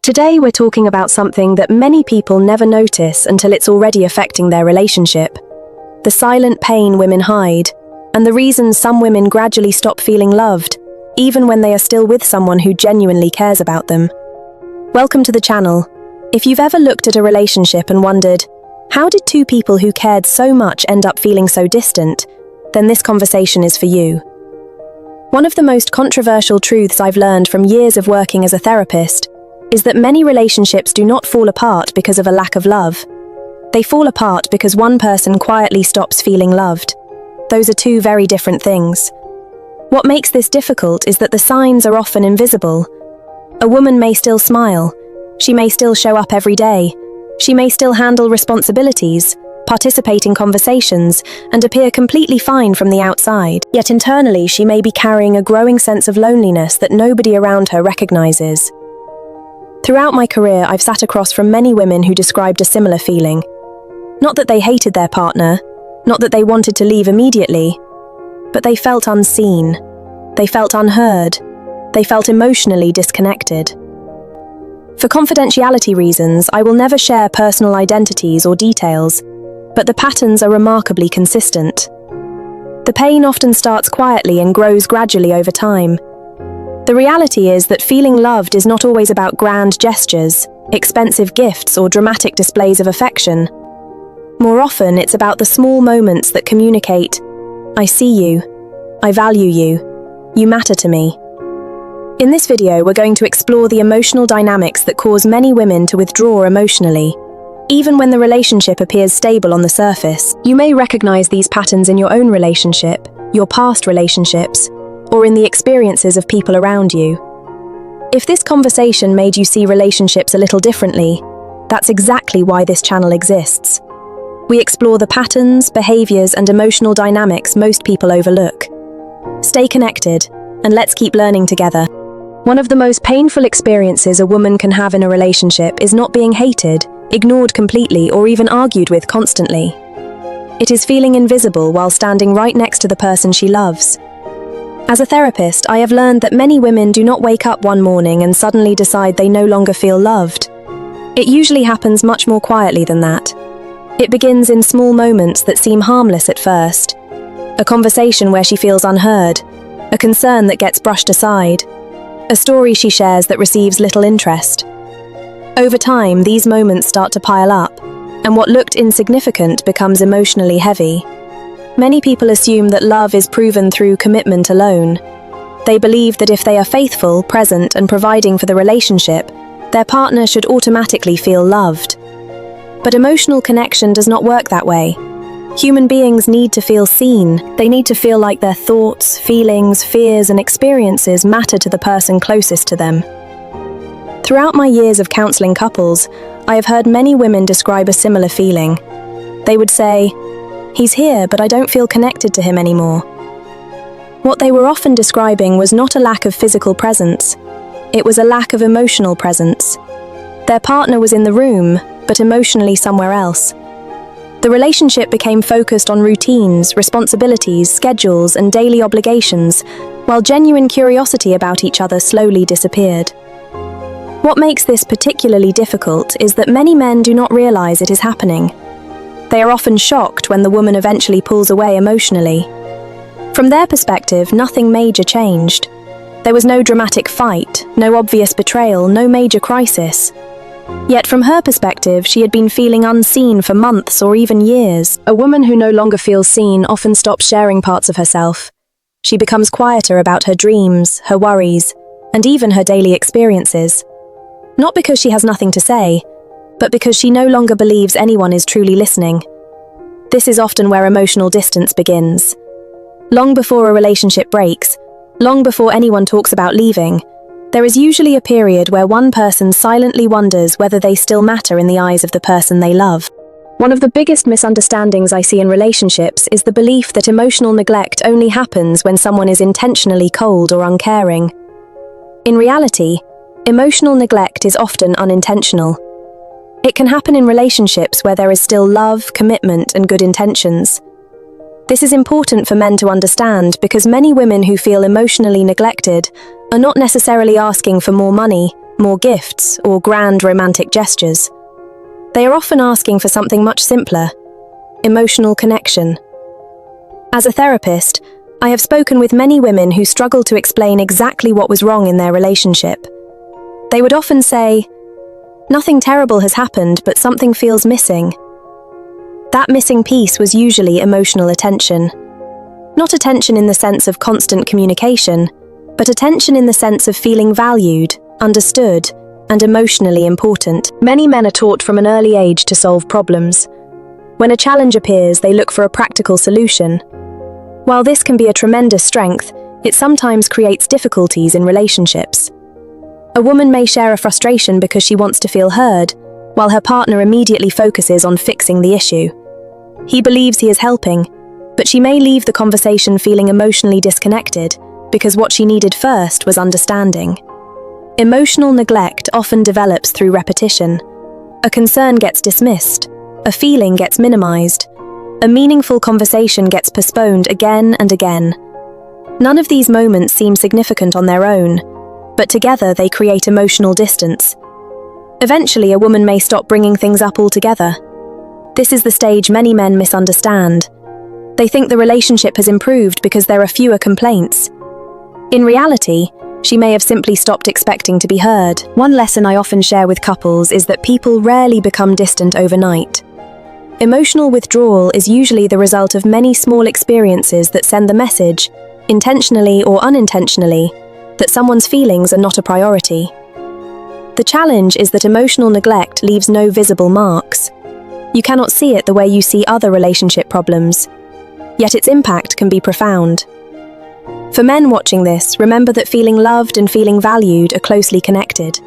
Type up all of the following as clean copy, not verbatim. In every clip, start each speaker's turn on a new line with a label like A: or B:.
A: Today we're talking about something that many people never notice until it's already affecting their relationship. The silent pain women hide, and the reasons some women gradually stop feeling loved, even when they are still with someone who genuinely cares about them. Welcome to the channel. If you've ever looked at a relationship and wondered, how did two people who cared so much end up feeling so distant? Then this conversation is for you. One of the most controversial truths I've learned from years of working as a therapist is that many relationships do not fall apart because of a lack of love. They fall apart because one person quietly stops feeling loved. Those are two very different things. What makes this difficult is that the signs are often invisible. A woman may still smile. She may still show up every day. She may still handle responsibilities, participate in conversations, and appear completely fine from the outside. Yet internally, she may be carrying a growing sense of loneliness that nobody around her recognizes. Throughout my career, I've sat across from many women who described a similar feeling. Not that they hated their partner, not that they wanted to leave immediately, but they felt unseen. They felt unheard. They felt emotionally disconnected. For confidentiality reasons, I will never share personal identities or details, but the patterns are remarkably consistent. The pain often starts quietly and grows gradually over time. The reality is that feeling loved is not always about grand gestures, expensive gifts, or dramatic displays of affection. More often, it's about the small moments that communicate, "I see you, I value you, you matter to me." In this video, we're going to explore the emotional dynamics that cause many women to withdraw emotionally. Even when the relationship appears stable on the surface, you may recognize these patterns in your own relationship, your past relationships, or in the experiences of people around you. If this conversation made you see relationships a little differently, that's exactly why this channel exists. We explore the patterns, behaviors, and emotional dynamics most people overlook. Stay connected, and let's keep learning together. One of the most painful experiences a woman can have in a relationship is not being hated, ignored completely, or even argued with constantly. It is feeling invisible while standing right next to the person she loves. As a therapist, I have learned that many women do not wake up one morning and suddenly decide they no longer feel loved. It usually happens much more quietly than that. It begins in small moments that seem harmless at first. A conversation where she feels unheard, a concern that gets brushed aside, a story she shares that receives little interest. Over time, these moments start to pile up, and what looked insignificant becomes emotionally heavy. Many people assume that love is proven through commitment alone. They believe that if they are faithful, present, and providing for the relationship, their partner should automatically feel loved. But emotional connection does not work that way. Human beings need to feel seen. They need to feel like their thoughts, feelings, fears, and experiences matter to the person closest to them. Throughout my years of counseling couples, I have heard many women describe a similar feeling. They would say, "He's here, but I don't feel connected to him anymore." What they were often describing was not a lack of physical presence. It was a lack of emotional presence. Their partner was in the room, but emotionally somewhere else. The relationship became focused on routines, responsibilities, schedules, and daily obligations, while genuine curiosity about each other slowly disappeared. What makes this particularly difficult is that many men do not realize it is happening. They are often shocked when the woman eventually pulls away emotionally. From their perspective, nothing major changed. There was no dramatic fight, no obvious betrayal, no major crisis. Yet from her perspective, she had been feeling unseen for months or even years. A woman who no longer feels seen often stops sharing parts of herself. She becomes quieter about her dreams, her worries, and even her daily experiences. Not because she has nothing to say, but because she no longer believes anyone is truly listening. This is often where emotional distance begins. Long before a relationship breaks, long before anyone talks about leaving, there is usually a period where one person silently wonders whether they still matter in the eyes of the person they love. One of the biggest misunderstandings I see in relationships is the belief that emotional neglect only happens when someone is intentionally cold or uncaring. In reality, emotional neglect is often unintentional. It can happen in relationships where there is still love, commitment, and good intentions. This is important for men to understand because many women who feel emotionally neglected are not necessarily asking for more money, more gifts, or grand romantic gestures. They are often asking for something much simpler: emotional connection. As a therapist, I have spoken with many women who struggle to explain exactly what was wrong in their relationship. They would often say, "Nothing terrible has happened, but something feels missing." That missing piece was usually emotional attention. Not attention in the sense of constant communication, but attention in the sense of feeling valued, understood, and emotionally important. Many men are taught from an early age to solve problems. When a challenge appears, they look for a practical solution. While this can be a tremendous strength, it sometimes creates difficulties in relationships. A woman may share a frustration because she wants to feel heard, while her partner immediately focuses on fixing the issue. He believes he is helping, but she may leave the conversation feeling emotionally disconnected because what she needed first was understanding. Emotional neglect often develops through repetition. A concern gets dismissed, a feeling gets minimized, a meaningful conversation gets postponed again and again. None of these moments seem significant on their own, but together they create emotional distance. Eventually, a woman may stop bringing things up altogether. This is the stage many men misunderstand. They think the relationship has improved because there are fewer complaints. In reality, she may have simply stopped expecting to be heard. One lesson I often share with couples is that people rarely become distant overnight. Emotional withdrawal is usually the result of many small experiences that send the message, intentionally or unintentionally, that someone's feelings are not a priority. The challenge is that emotional neglect leaves no visible marks. You cannot see it the way you see other relationship problems, yet its impact can be profound. For men watching this, remember that feeling loved and feeling valued are closely connected.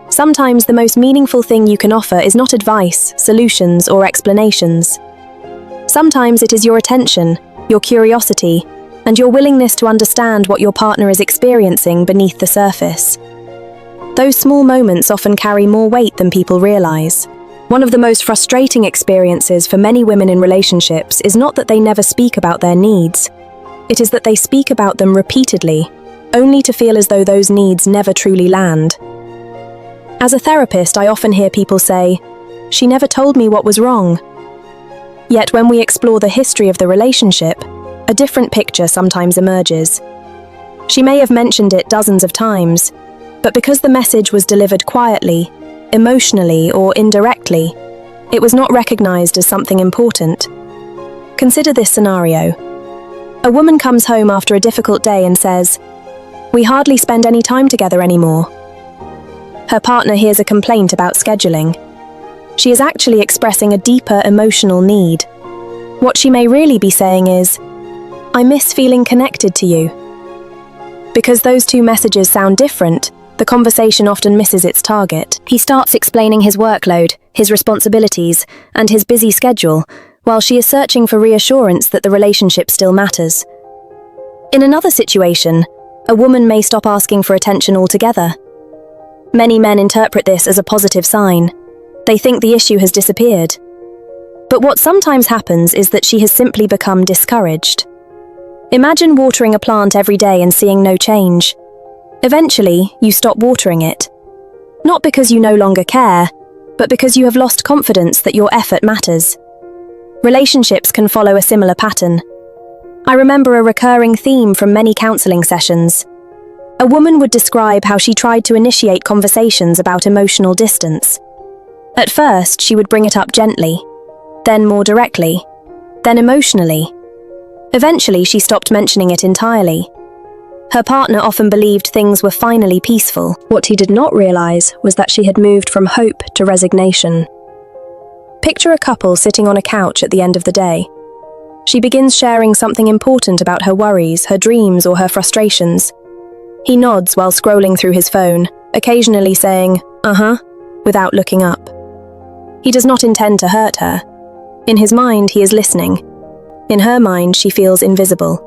A: Sometimes the most meaningful thing you can offer is not advice, solutions, or explanations. Sometimes it is your attention, your curiosity, and your willingness to understand what your partner is experiencing beneath the surface. Those small moments often carry more weight than people realize. One of the most frustrating experiences for many women in relationships is not that they never speak about their needs. It is that they speak about them repeatedly, only to feel as though those needs never truly land. As a therapist, I often hear people say, "She never told me what was wrong." Yet when we explore the history of the relationship, a different picture sometimes emerges. She may have mentioned it dozens of times, but because the message was delivered quietly, emotionally, or indirectly, it was not recognized as something important. Consider this scenario. A woman comes home after a difficult day and says, "We hardly spend any time together anymore." Her partner hears a complaint about scheduling. She is actually expressing a deeper emotional need. What she may really be saying is, "I miss feeling connected to you." Because those two messages sound different, the conversation often misses its target. He starts explaining his workload, his responsibilities, and his busy schedule, while she is searching for reassurance that the relationship still matters. In another situation, a woman may stop asking for attention altogether. Many men interpret this as a positive sign. They think the issue has disappeared. But what sometimes happens is that she has simply become discouraged. Imagine watering a plant every day and seeing no change. Eventually, you stop watering it. Not because you no longer care, but because you have lost confidence that your effort matters. Relationships can follow a similar pattern. I remember a recurring theme from many counseling sessions. A woman would describe how she tried to initiate conversations about emotional distance. At first, she would bring it up gently, then more directly, then emotionally. Eventually, she stopped mentioning it entirely. Her partner often believed things were finally peaceful. What he did not realize was that she had moved from hope to resignation. Picture a couple sitting on a couch at the end of the day. She begins sharing something important about her worries, her dreams, or her frustrations. He nods while scrolling through his phone, occasionally saying, "Uh-huh," without looking up. He does not intend to hurt her. In his mind, he is listening. In her mind, she feels invisible.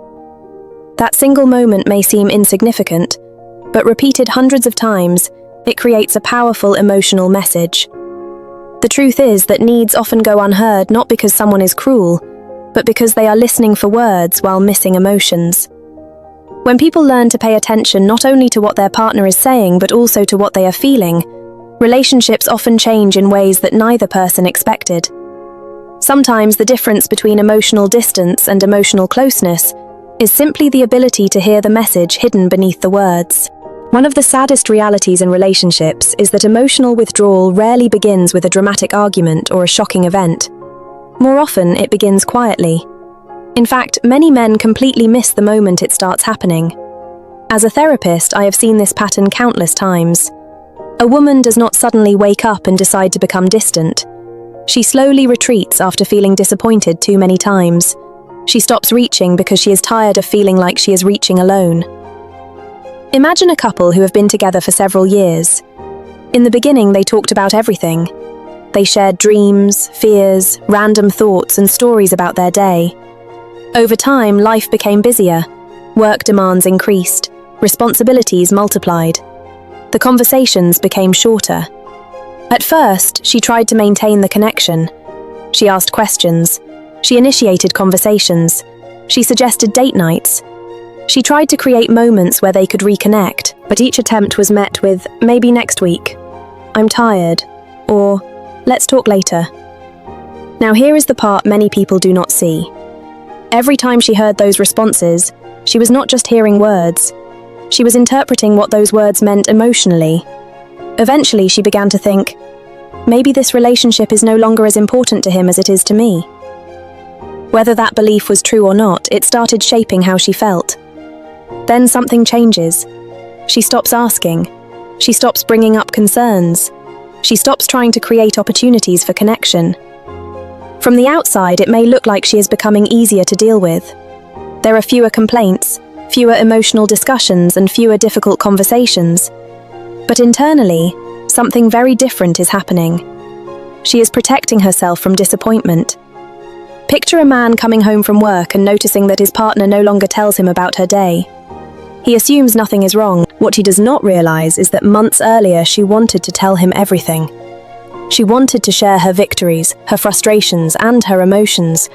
A: That single moment may seem insignificant, but repeated hundreds of times, it creates a powerful emotional message. The truth is that needs often go unheard not because someone is cruel, but because they are listening for words while missing emotions. When people learn to pay attention not only to what their partner is saying but also to what they are feeling, relationships often change in ways that neither person expected. Sometimes the difference between emotional distance and emotional closeness is simply the ability to hear the message hidden beneath the words. One of the saddest realities in relationships is that emotional withdrawal rarely begins with a dramatic argument or a shocking event. More often, it begins quietly. In fact, many men completely miss the moment it starts happening. As a therapist, I have seen this pattern countless times. A woman does not suddenly wake up and decide to become distant. She slowly retreats after feeling disappointed too many times. She stops reaching because she is tired of feeling like she is reaching alone. Imagine a couple who have been together for several years. In the beginning, they talked about everything. They shared dreams, fears, random thoughts, and stories about their day. Over time, life became busier. Work demands increased. Responsibilities multiplied. The conversations became shorter. At first, she tried to maintain the connection. She asked questions. She initiated conversations. She suggested date nights. She tried to create moments where they could reconnect, but each attempt was met with, "Maybe next week," "I'm tired," or "Let's talk later." Now here is the part many people do not see. Every time she heard those responses, she was not just hearing words. She was interpreting what those words meant emotionally. Eventually, she began to think, maybe this relationship is no longer as important to him as it is to me. Whether that belief was true or not, it started shaping how she felt. Then something changes. She stops asking. She stops bringing up concerns. She stops trying to create opportunities for connection. From the outside, it may look like she is becoming easier to deal with. There are fewer complaints, fewer emotional discussions, and fewer difficult conversations. But internally, something very different is happening. She is protecting herself from disappointment. Picture a man coming home from work and noticing that his partner no longer tells him about her day. He assumes nothing is wrong. What he does not realize is that months earlier she wanted to tell him everything. She wanted to share her victories, her frustrations, and her emotions.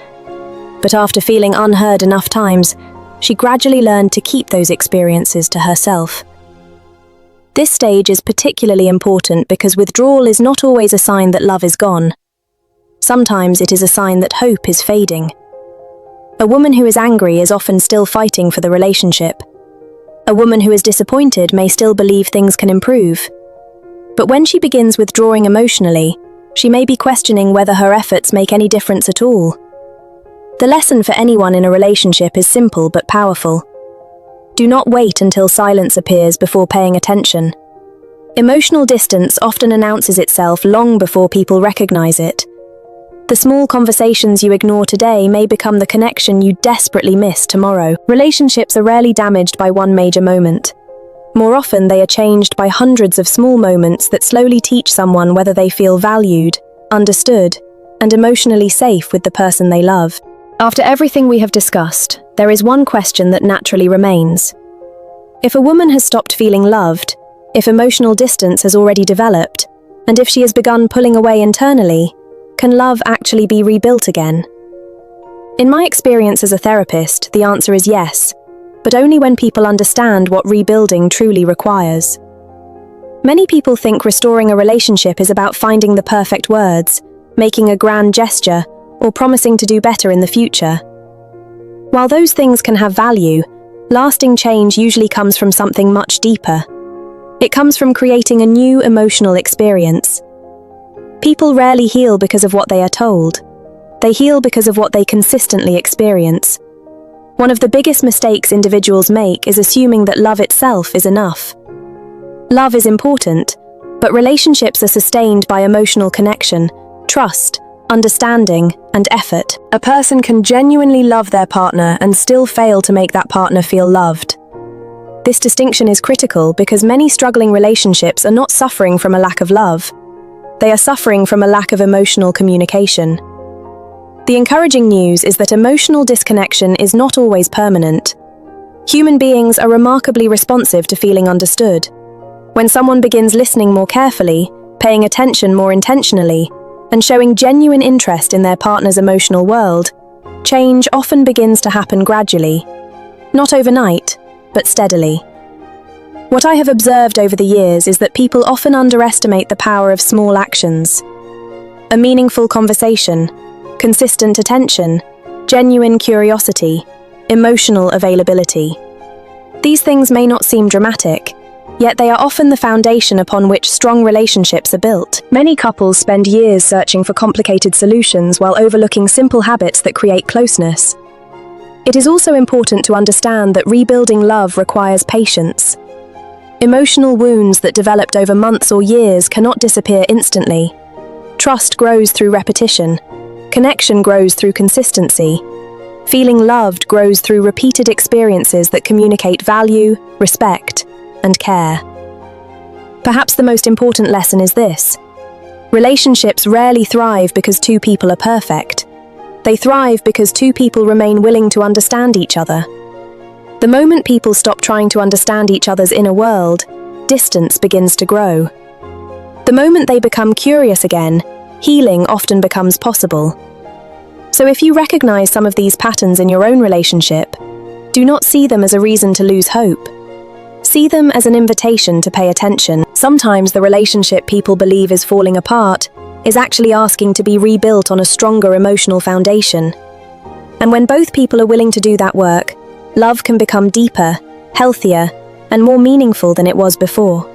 A: But after feeling unheard enough times, she gradually learned to keep those experiences to herself. This stage is particularly important because withdrawal is not always a sign that love is gone. Sometimes it is a sign that hope is fading. A woman who is angry is often still fighting for the relationship. A woman who is disappointed may still believe things can improve. But when she begins withdrawing emotionally, she may be questioning whether her efforts make any difference at all. The lesson for anyone in a relationship is simple but powerful. Do not wait until silence appears before paying attention. Emotional distance often announces itself long before people recognize it. The small conversations you ignore today may become the connection you desperately miss tomorrow. Relationships are rarely damaged by one major moment. More often, they are changed by hundreds of small moments that slowly teach someone whether they feel valued, understood, and emotionally safe with the person they love. After everything we have discussed, there is one question that naturally remains. If a woman has stopped feeling loved, if emotional distance has already developed, and if she has begun pulling away internally, can love actually be rebuilt again? In my experience as a therapist, the answer is yes, but only when people understand what rebuilding truly requires. Many people think restoring a relationship is about finding the perfect words, making a grand gesture, or promising to do better in the future. While those things can have value, lasting change usually comes from something much deeper. It comes from creating a new emotional experience. People rarely heal because of what they are told. They heal because of what they consistently experience. One of the biggest mistakes individuals make is assuming that love itself is enough. Love is important, but relationships are sustained by emotional connection, trust, understanding, and effort. A person can genuinely love their partner and still fail to make that partner feel loved. This distinction is critical because many struggling relationships are not suffering from a lack of love. They are suffering from a lack of emotional communication. The encouraging news is that emotional disconnection is not always permanent. Human beings are remarkably responsive to feeling understood. When someone begins listening more carefully, paying attention more intentionally, and showing genuine interest in their partner's emotional world, change often begins to happen gradually. Not overnight, but steadily. What I have observed over the years is that people often underestimate the power of small actions. A meaningful conversation, consistent attention, genuine curiosity, emotional availability. These things may not seem dramatic, yet they are often the foundation upon which strong relationships are built. Many couples spend years searching for complicated solutions while overlooking simple habits that create closeness. It is also important to understand that rebuilding love requires patience. Emotional wounds that developed over months or years cannot disappear instantly. Trust grows through repetition. Connection grows through consistency. Feeling loved grows through repeated experiences that communicate value, respect, and care. Perhaps the most important lesson is this: relationships rarely thrive because two people are perfect. They thrive because two people remain willing to understand each other. The moment people stop trying to understand each other's inner world, distance begins to grow. The moment they become curious again, healing often becomes possible. So if you recognize some of these patterns in your own relationship, do not see them as a reason to lose hope. See them as an invitation to pay attention. Sometimes the relationship people believe is falling apart is actually asking to be rebuilt on a stronger emotional foundation. And when both people are willing to do that work, love can become deeper, healthier, and more meaningful than it was before.